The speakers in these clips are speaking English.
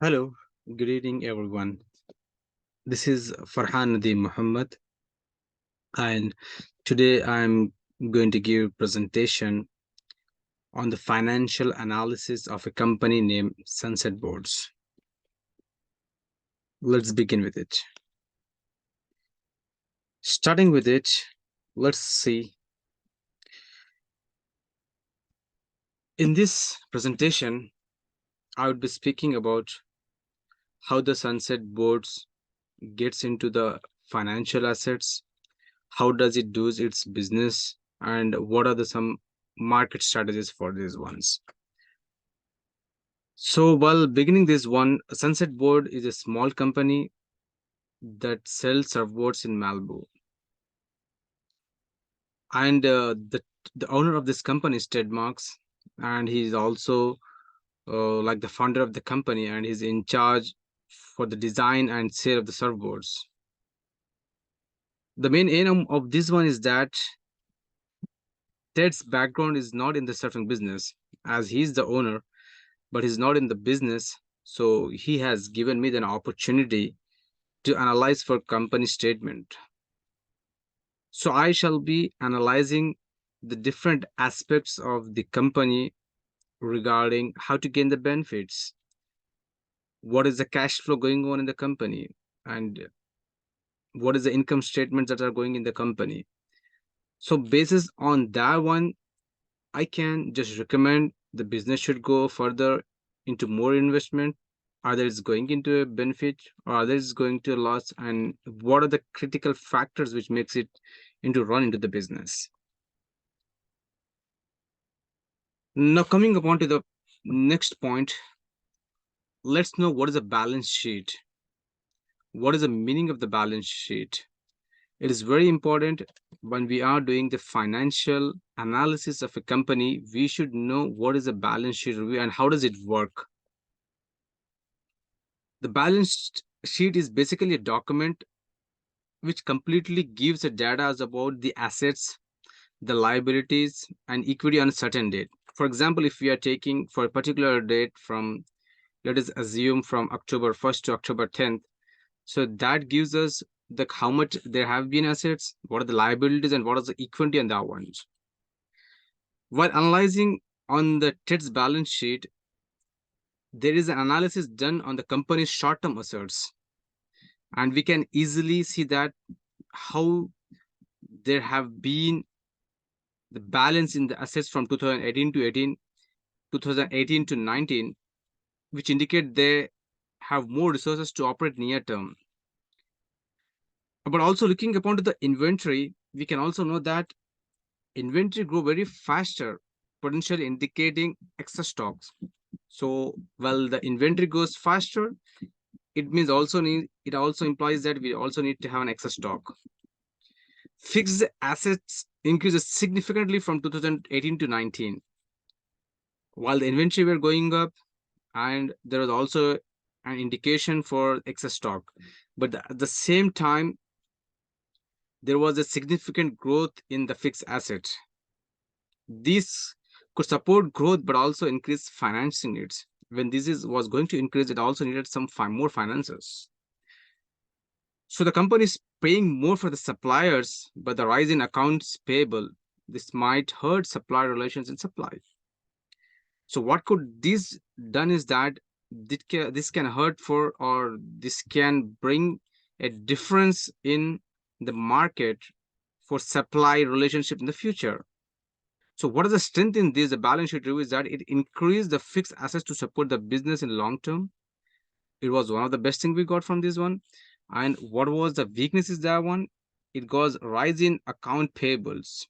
Hello, good evening, everyone. This is Farhan Nadeem Muhammad, and today I'm going to give a presentation on the financial analysis of a company named Sunset Boards. Let's begin with it. Starting with it, let's see. In this presentation, I would be speaking about how the Sunset Boards gets into the financial assets, how does it do its business, and what are the some market strategies for these ones. So while beginning this one, Sunset Board is a small company that sells surfboards in Malibu, and the owner of this company is Ted Marks, and he's also like the founder of the company, and he's in charge for the design and sale of the surfboards. The main aim of this one is that Ted's background is not in the surfing business, as he's the owner, but he's not in the business. So he has given me an opportunity to analyze for company statement. So I shall be analyzing the different aspects of the company regarding how to gain the benefits, what is the cash flow going on in the company, and what is the income statements that are going in the company. So basis on that one, I can just recommend the business should go further into more investment, either it's going into a benefit or either it's going to a loss, and what are the critical factors which makes it into run into the business. Now coming upon to the next point, let's know what is a balance sheet. What is the meaning of the balance sheet? It is very important when we are doing the financial analysis of a company, we should know what is a balance sheet review and how does it work. The balance sheet is basically a document which completely gives a data about the assets, the liabilities, and equity on a certain date. For example, if we are taking for a particular date from, let us assume from October 1st to October 10th, so that gives us the how much there have been assets, what are the liabilities, and what is the equity on that one. While analyzing on the TED's balance sheet, there is an analysis done on the company's short-term assets, and we can easily see that how there have been the balance in the assets from 2018 to 18, 2018 to 19, which indicate they have more resources to operate near term. But also looking upon to the inventory, we can also know that inventory grow very faster, potentially indicating excess stocks. So while the inventory goes faster, it also implies that we also need to have an excess stock. Fixed assets increases significantly from 2018 to 19, while the inventory were going up, and there was also an indication for excess stock. But at the same time, there was a significant growth in the fixed asset. This could support growth but also increase financing needs. When was going to increase, it also needed some more finances. So the company is paying more for the suppliers, but the rise in accounts payable, this might hurt supplier relations in supply. So what could this done is that this can hurt for, or this can bring a difference in the market for supply relationship in the future. So what is the strength in this? The balance sheet review is that it increased the fixed assets to support the business in long term. It was one of the best things we got from this one. And what was the weakness is that one? It goes rise in account payables.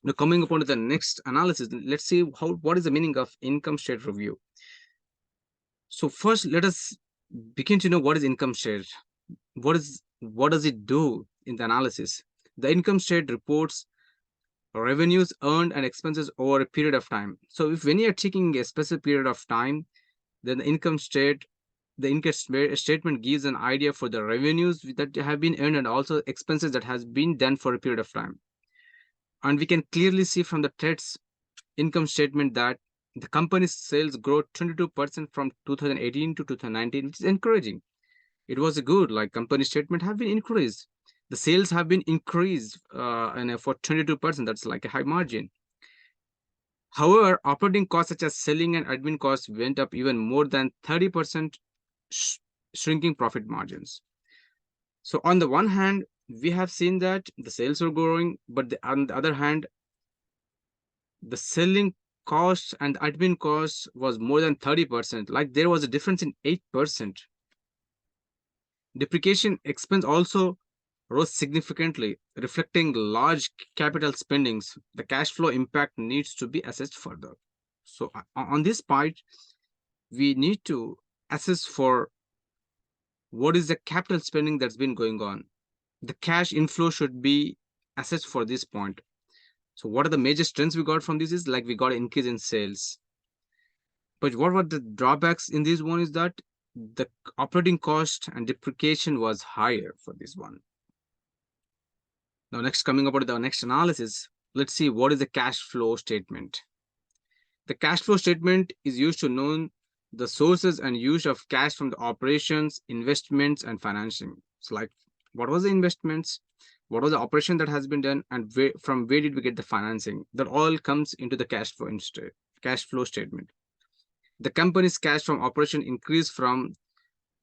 Now coming upon to the next analysis, let's see what is the meaning of income state review. So first, let us begin to know what is income state. What does it do in the analysis? The income state reports revenues earned and expenses over a period of time. So if when you are taking a specific period of time, then the income statement gives an idea for the revenues that have been earned and also expenses that has been done for a period of time. And we can clearly see from the TED's income statement that The company's sales grew 22% from 2018 to 2019, which is encouraging. It was a good, like company statement have been increased. The sales have been increased and for 22%. That's like a high margin. However, operating costs such as selling and admin costs went up even more than 30%, sh- shrinking profit margins. So on the one hand, we have seen that the sales are growing, but on the other hand, the selling costs and admin costs was more than 30%. Like there was a difference in 8%. Depreciation expense also rose significantly, reflecting large capital spendings. The cash flow impact needs to be assessed further. So on this part, we need to assess for what is the capital spending that's been going on. The cash inflow should be assessed for this point. So what are the major strengths we got from this is like we got an increase in sales. But what were the drawbacks in this one is that the operating cost and depreciation was higher for this one. Now, next coming about the next analysis, let's see what is the cash flow statement. The cash flow statement is used to know the sources and use of cash from the operations, investments, and financing. It's like what was the investments, what was the operation that has been done, and from where did we get the financing? That all comes into the cash flow statement. The company's cash from operation increased from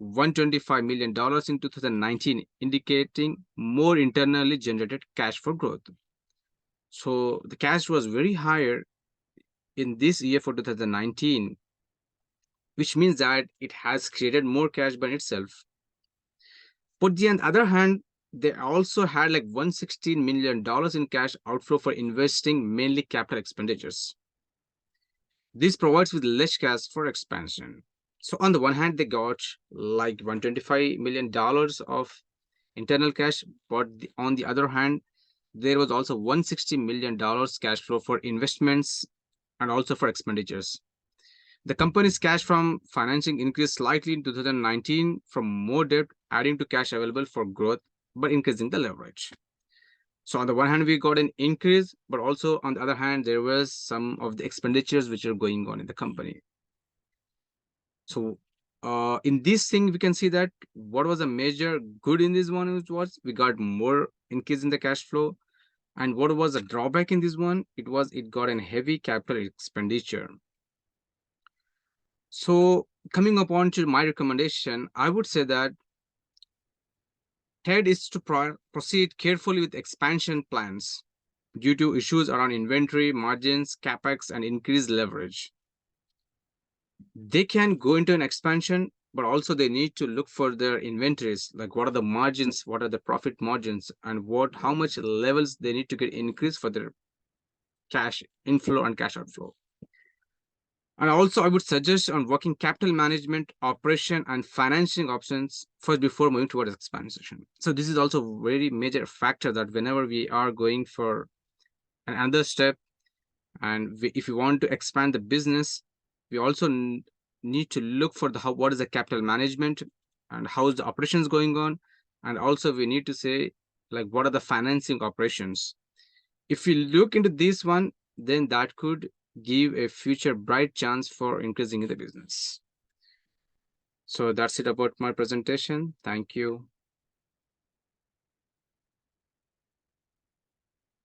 $125 million in 2019, indicating more internally generated cash for growth. So the cash was very higher in this year for 2019, which means that it has created more cash by itself. But on the other hand, they also had like $116 million in cash outflow for investing, mainly capital expenditures. This provides with less cash for expansion. So on the one hand, they got like $125 million of internal cash, but on the other hand, there was also $160 million cash flow for investments and also for expenditures. The company's cash from financing increased slightly in 2019 from more debt, adding to cash available for growth, but increasing the leverage. So on the one hand, we got an increase, but also on the other hand, there was some of the expenditures which are going on in the company. So in this thing, we can see that what was a major good in this one was we got more increase in the cash flow. And what was a drawback in this one? It got a heavy capital expenditure. So coming upon to my recommendation, I would say that TED is to proceed carefully with expansion plans due to issues around inventory, margins, capex, and increased leverage. They can go into an expansion, but also they need to look for their inventories, like what are the margins, what are the profit margins, and how much levels they need to get increased for their cash inflow and cash outflow. And also, I would suggest on working capital management, operation, and financing options first before moving towards expansion. So this is also a very major factor that whenever we are going for another step, and if we want to expand the business, we also need to look for what is the capital management and how is the operations going on, and also we need to say like what are the financing operations. If we look into this one, then that could give a future bright chance for increasing the business. So that's it about my presentation. Thank you.